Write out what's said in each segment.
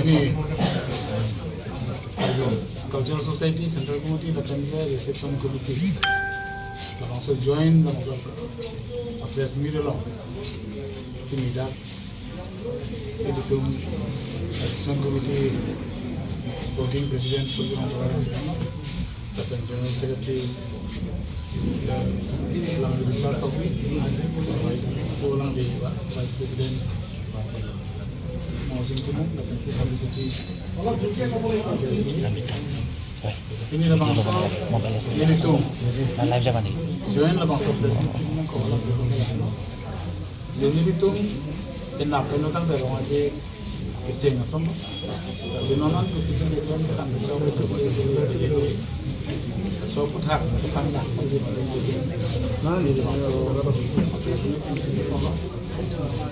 Ini Cultural Society Central Committee Latangga Reception Committee langsung join apa sendiri loh ini dah itu Reception Committee Working President Sultan Abdul dan General Secretary Islam Richard Topi orang di Vice President Housing Timur dan Publicity ini lah bang ini tu live zaman ni join lah bang jadi itu kenapa penonton terong aja kecil nggak sama sinonan tu bisa dijual kita bisa itu so put hak kita nak nah ini lah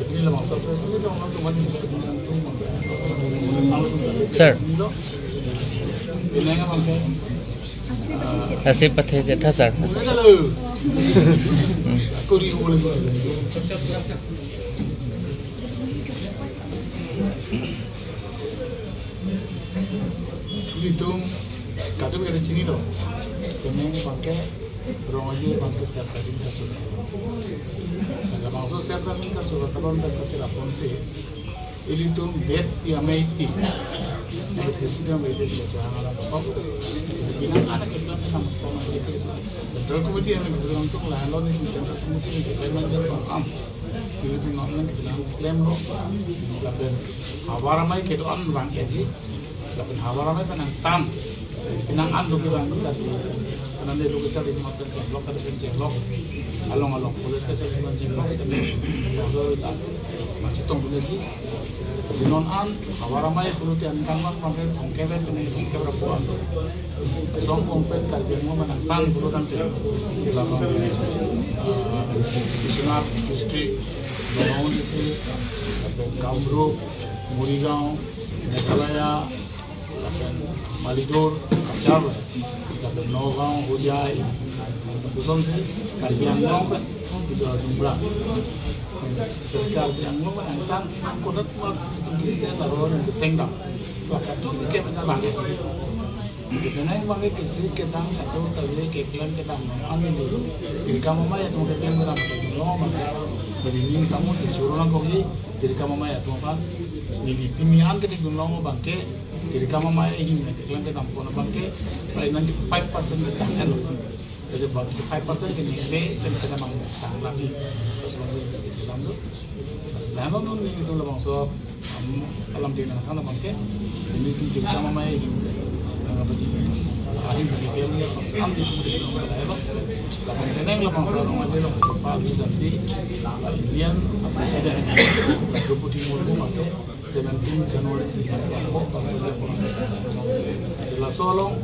ini lah maksud ini lah orang tu Sir. Ini yang apa? Hasil patah jatah sir. Aku di rumah itu kadang ada sini loh. Kemudian pakai bronze pakai sertatin kacu. Kalau maksud sertatin kacu, kalau kita kasih lapor sih, itu bed yang mati. Presiden berada di jangan apa sebenarnya anak kita sama Central Committee yang beruntung lah lo ni Central Committee ni kita macam soal itu namanya kita klaim lo lapen hawaramai kita on bang aja lapen hawaramai penang tam penang anu kita bang kita karena dia lu kita di tempat blok ada penjenglok along polis kita di penjenglok masih tunggu lagi sinon an hawaramai perlu diantarkan sampai tongkewen berapa song kompet kerjaan mau menantang perlu nanti belakang Sunat distrik, Bangun distrik, Kambruk, Murigaon, Meghalaya, Malidur, Kacab, Nogam, Hujai, Buson sih, Karbi Anglong kan, itu jumlah. Terus Karbi Anglong kan angkat, angkut itu kisah taruh dan kesenggang. Waktu itu kita benar banget. Sebenarnya bagi kisah kita satu kali kekilan kita mengambil diri kamu maya tuh kita berapa kali ngomong berdiri kamu disuruh orang kogi diri kamu maya tuh kan ini pilihan kita ngomong bangke diri kamu maya ini kekilan kita mau bangke paling nanti 5% kita kan jadi bagi 5% ini dan kita mau sang lagi terus kita dalam tu sebenarnya tu itu lah maksud alam di mana bangke ini diri kamu maya ini ahli berikutnya am di sini kalau kita yang lapang sarung aja loh cepat bisa di Indian presiden Draupadi Murmu pakai 17 Januari sejarah kok setelah solong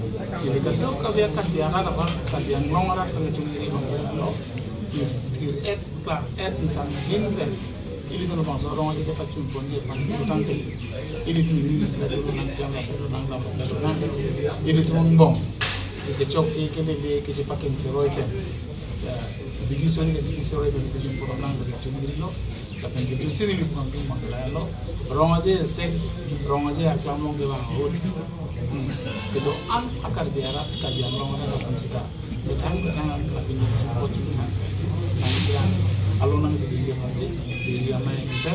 jadi kan kalian kan diangkat apa kalian longaran pengecut ini lo istir clark misalnya jinten ini tuh lapang sarung aja dapat cumpon dia panjang ini tuh ini sudah turun nanti ini tuh menggong kecok sih kene kecepatin seroy kan bigi soni seroy kan itu jumpa orang dari cuma diri lo tapi itu sih ini bukan cuma lo orang aja aklam lo ke bang itu akar biara kajian lo orang akan kita ketang tapi ini semua cuma nanti kalau nanti dia masih dia main kita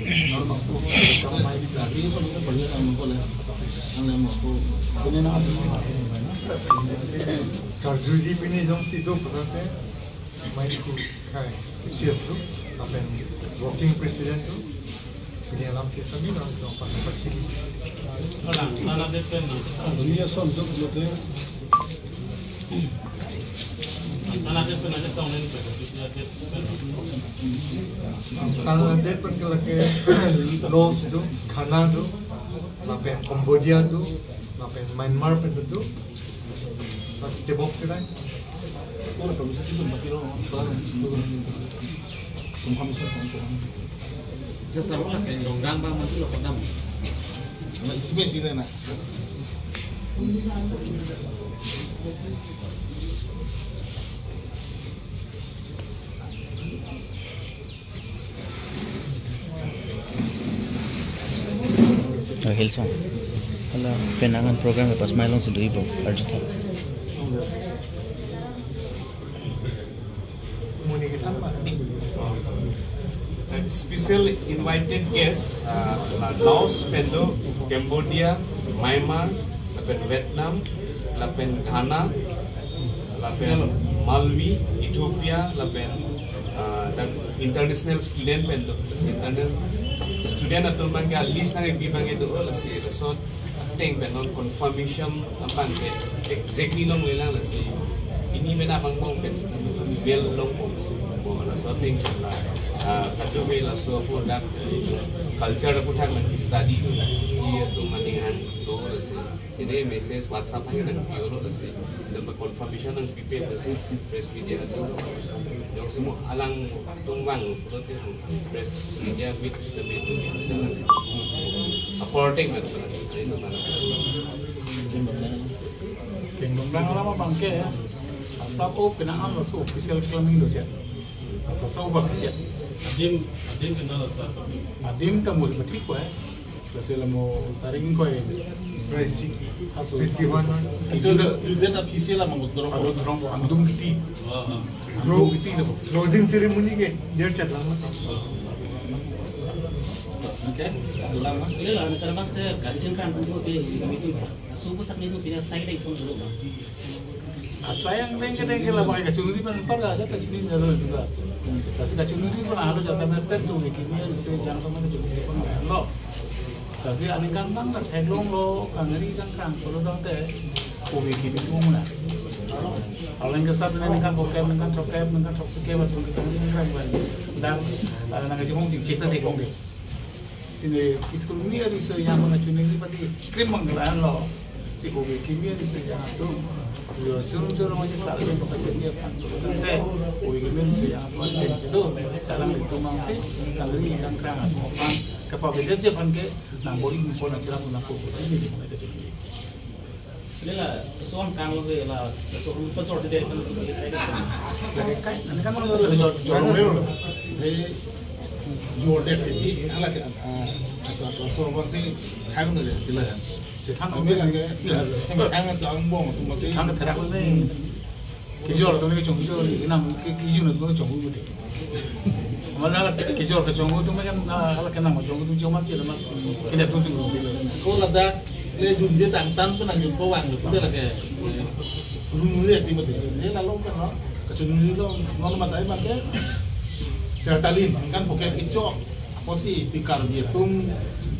normal tu kalau main dari boleh boleh ini nak Karjuji ini dong situ berarti main ku kai sias tu apa working president tu ini alam sistem ini dong pakai kecil. Nana depan dunia sontok betul. Nana depan aja tahun ini Kalau depan kalau ke Laos tu, Ghana tu, apa Cambodia tu, apa Myanmar tu, pas tebok cerai. Oh, kalau bisa tu mati loh. Kami Jasa orang yang donggang bang masih lo kodam. nak isi besi tu nak. ka hilsong ala penangan program pas mailong se dui bo arjutha muni kita mah Special invited guests Laos, Pendo, Cambodia, Myanmar, lapen Vietnam, lapen Ghana, lapen Malawi, Ethiopia, lapen dan international student Pendo, international student atau mangga list nang ibi mangga do lasi resort teng penon confirmation apa ke exactly long lelang lasi ini mena bang mau pen bel long mau lasi mau resort teng lah kado bela so for that culture pun hang nanti study dia tu mandingan tu lasi ini message WhatsApp hang nang piolo lasi dan confirmation nang pipe lasi press media tu yang semua alang tumbang prote press media mix demi tu bisa apporting betul ini mana Kengdong lama bangke ya. Asal ko pinaan lo so official claiming do chat. Asal so ba chat. Adim kenal asal. Adim ta mo betik ko eh. Basela mo taring ko eh. Racing Aso 51 sudah Dia tak isi lah mau dorong. kalau dorong ko andum kiti. Clo- Andum kiti lo. closing ceremony ke dia chat lama Okey, lama. Ile lah, kadang-kadang saya gantian kan untuk di meeting. Subuh tak itu pindah saya lagi dulu. Sayang dengke lah mai kacung di pan para aja kacung di dalam juga. Kasi kacung di pun ada jasa merpet tu bikinnya isu jangan sama kacung di pun lo. Kasi ane kan bang lah heglong lo kangeri kan kalau dah teh ko bikin itu mana. Kalau yang kesat ini kan bokep kan cokep kan cok sekep masuk kita kan dan nak kasi mong cek tadi kong deh. Sini itu ni ada isu yang mana kacung di pati krim menggelar lo. Si ko bikin dia isu yang tu. Yo suruh macam tak ada tempat kerja kan. Nanti, uigemen sudah apa yang itu, dalam itu mangsi, kalau ini kan kerana apa, kapabilitas Jepang ke, nak boleh import nak jalan nak fokus ini mereka jadi. Ile lah, soal kang lo lah, soal pecor di dalam itu saya kan. Lagi kan, nanti kan kalau jorong leo, Jordan ini ala ke atau sorban sih hang tu je, tidak kan. Jepang Kami kan ke, hang tu ang bom tu masih. kan terang ni, kijol tu ni kijol ni, nama kijol tu ni kijol tu. Malah kijol tu macam kalau kena macam tu cuma macam mana, kita tu sungguh. Kau lada le dunia tantan pun ang jumpa wang tu dia lah ke. Rumah dia tiba-tiba dia lalu kan, kecundungan lo, non matai pakai. Sertalin kan pokok kicok apa sih tikar dia tum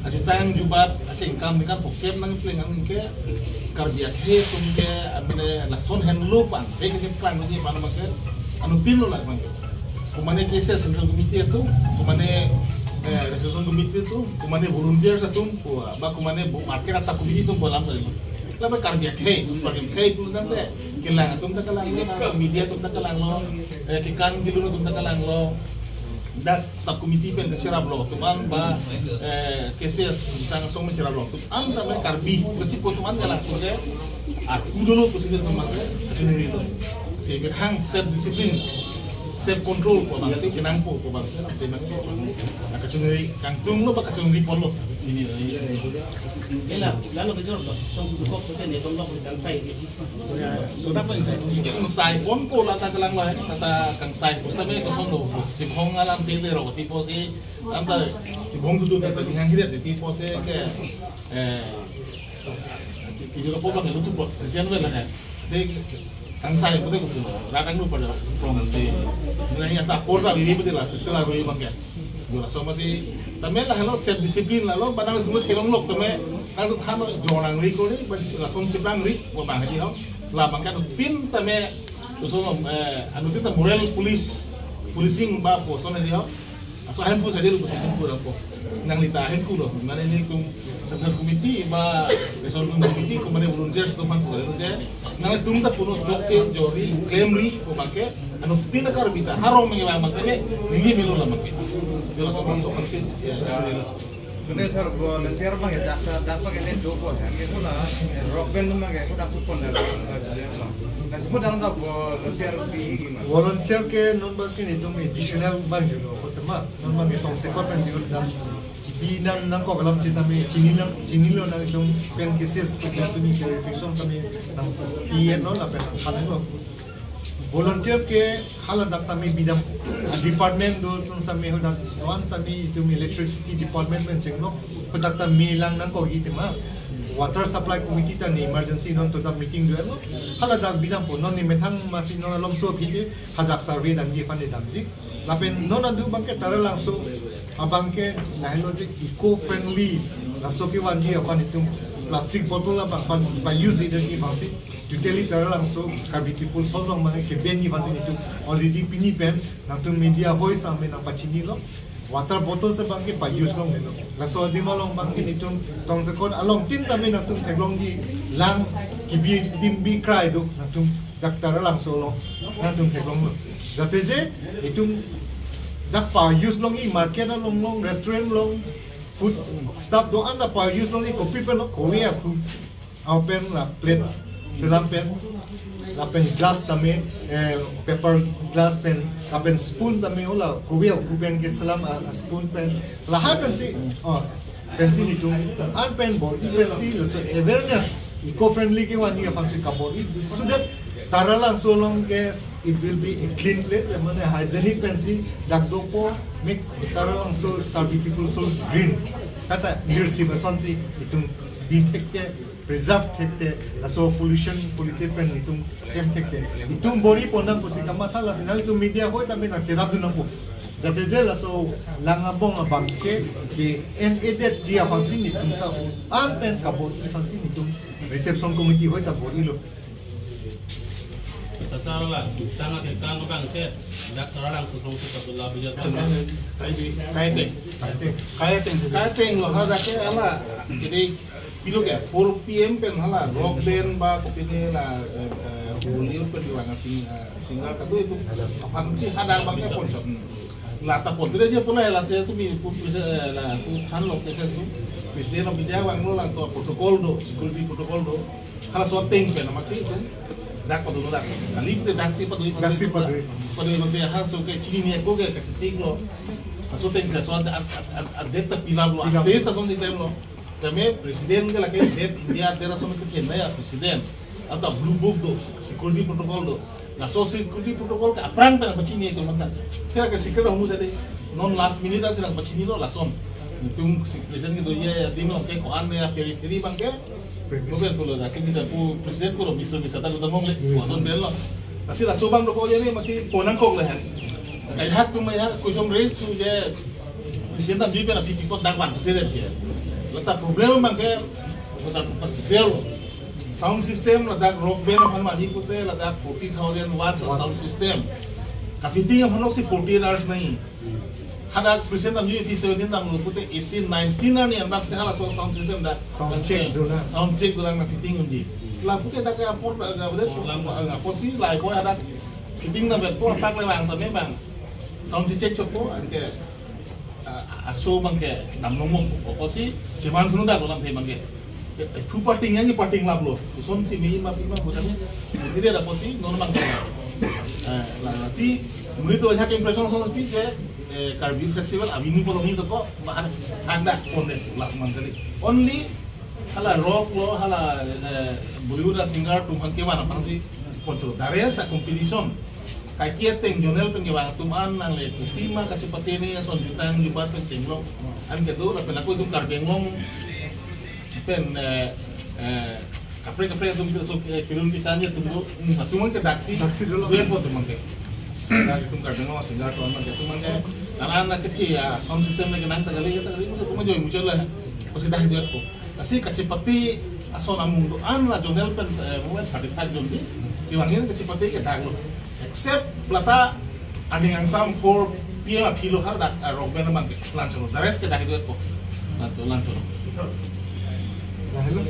ajutan jubat acing kam kan pokok nang pelengan ke kardia he tum ke abne lason hen lupan ke plan ni mana makan anu pin lo lah bang kumane kese sentral komite tu kumane resolution komite tu kumane volunteer satu ba kumane market sa komite tu bolam tadi laba kardia he pakai he tu kan te kilang tum ta kalang lo media tum ta kalang lo kikan gilu tum ta kalang lo dak subcommittee pen cerah blok tu man ba cases tentang som cerah blok tu am ta karbi kecil pun tu man jalan tu ke dulu presiden tu man sendiri tu si hang self discipline self control ko bang si kenang po ko bang si man ko kacungri kangtung lo ba kacungri pon lo ini Ile lah, lalu pecor lo, tong tu kok tu ni tong lo kang saya. Sudah apa yang saya? kang sai pon ko lata kalang lo kata kang sai ko tabe ko sondo si hong alam pede ro tipo si anta si hong tu ta tingang hidat tipo se ke kita po bang lucu po sian wala ha de kang sai po de ko ratang lu pada program si nanya tak porta bibi betul lah selalu bang ya Jola so masih tamel lah hello self discipline lah lo padang gumut kelong lok tame kalau hano jorang ri ko ni langsung sebrang ri ko bang haji ho lah bang kan pin tame so anu kita moral policing ba po so na dia so hem po sa dia po po nang litahin ko lo mana ni kung central committee ba resolution committee ko mana volunteers to man po dia nang tum ta puno jokte jori claim ri ko bangke anu pin ka arbita harong mengiwang bangke ni milo la bangke Yo langsung masuk ke sini. Sudah sir, volunteer bang ya, dapat kita dua kan, kita lah rock band tu bang ya, kita support lah. Nah semua dalam tak volunteer bi gimana? volunteer ke non banking itu additional bang juga kota mah non banking tong sekor pensiun dan binang nang ko kalam cita mi chinilo nang itong pen cases to mi clarification kami nang PN no la pen kanelo volunteers ke hala dak kami bidang department do tung sa mi hodak wan sa mi itu electricity department men chengno hodak ta mi lang nang ko gitima water supply committee ta ni emergency non to da meeting do no hala dak bidang po non ni methang masin non lom so phide hadak survey dan gi pani damji lapen non adu bangke tara langsung abangke nahilojik eco friendly nasoki wanji apan itu plastic botol la bang pa use it ni bangsi tuteli tara langsung kabiti pul sozong mange ke beni bangsi itu already pini pen natung media hoi sampai nang pachini lo water bottle se bangke pa use long nelo naso di malong bangke itu tong sekon along tin tami natung teglong di lang kibi bimbi cry do natung daktara langsung lo natung teglong lo jateze itu dak pa use long i market long restaurant long food staff do anda pa use long i kopi pen kowe aku open la plates selam pen la pen glass tame paper glass pen la pen spoon tame ola kowe aku pen ke selam spoon pen la ha pen si pensil itu an pen bo i pensil so awareness eco friendly ke wani fancy kapor so that tara lang so long ke it will be a clean place, and hygienic pensi dak dopo make tarang so tarbi people so green. Kata leadership asonsi itung be tekte preserve tekte la so pollution polluted pen itung tekte itung bori ponang posi kamata la sinal itung media hoy tambe na cerap du nampo. Jate je la so langabong abangke ke en edet dia fansi itung ta an pen kabot fansi itung reception committee hoy ta bori lo. Secara lah, sangat ikan orang ke, dak terang susung suka belah bijak. Kaiteng lo hada ke ala jadi pilo ke 4 PM pen hala rock band ba kopine la hulio pen diwang singal katu itu apa sih hada bangke ponsot la tapon tidak dia pula la tu mi la tu kan lo proses tu bisa no bijawang lo lang to protokol do security protokol do kalau sorting pen masih itu dak padu dak alip de daksi padu masih hal so ke chini ni ko ke siglo aso tem se so adeta pilablo hasta esta son de temlo também presidente que la que det india tera so que tiene ya president ata blue book do security protocol do na so security protocol ka aprang pa chini ko manda kaya que secret humu de non last minute as lang chini lo la son itung president que do ya dimo ke ko ane ya periferi bang ke Mungkin kalau dah kita pu presiden pun bisa tahu tentang mungkin buatan belo. Masih lah sobang doko je ni masih ponang kok lah. Kayak hak tu maya kusum raise tu je presiden tak biar nak pipi pot dakwan tu tidak dia. Letak problem bangke letak belo. Sound system letak rock band apa macam itu letak 40,000 watts sound system. Kafiting apa nak si 48 hours nahi. Hadak presiden tam juga P17 tam lupute 18, 19 ani yang bak sehala sound system dah sound check dolang na fitting undi. Lapute dak ke apor dak bedet apor si lai boy hadak fitting na bet por pak lewang tam bang. Sound check chopo anke aso bangke nam nomong apor si jeman sunu dak dolang thai bangke. Pu parting yang ni parting lablo. Son si mei ma pima botane. Tidak ada posi non bangke. La si Menurut saya impression soal speech Caribbean Festival abini polongi to ko ada onde lah mangkali only hala rock lo hala Bollywood singer tuman ke mana pansi kontrol dari sa competition kaki teng jonel pengewan tuman nang le kupima kasipati ni son jutang jubat pencenglong an kedo la pelaku itu karbengong pen kapre itu so kirun pisanya tunggu tuman ke daksi dulu dia po tuman ke itu karbengong singer tuman ke tuman ke anak kecil ya sound system lagi nang tagali masa tuman joy muncul lah pasti dah dia ko kasi kasipati aso namung doan la jonel pen moment haditag jondi kiwangin kasipati ke daglo except plata ading ang sam 4 PM kilo har dak rock band naman lancho the rest ke dak itu ko lancho Nah, hello.